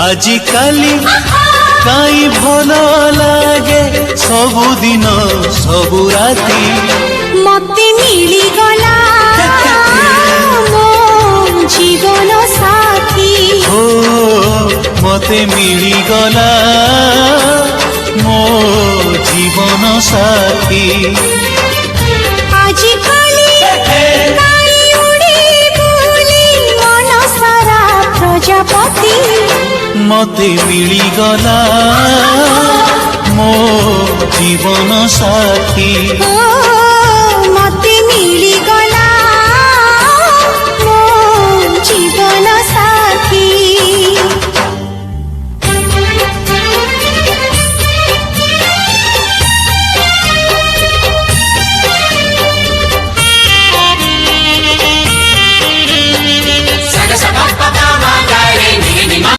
आजिकाली काई भल लागे सबुदिन सबु राती मते मिली गला मो जीवन साथी हो मते मिली गला मो जीवन साथी आजिकाली काई उड़ी बुली मन सारा प्रजापति मते मिली गला मो जीवन साथी ओ मते मिली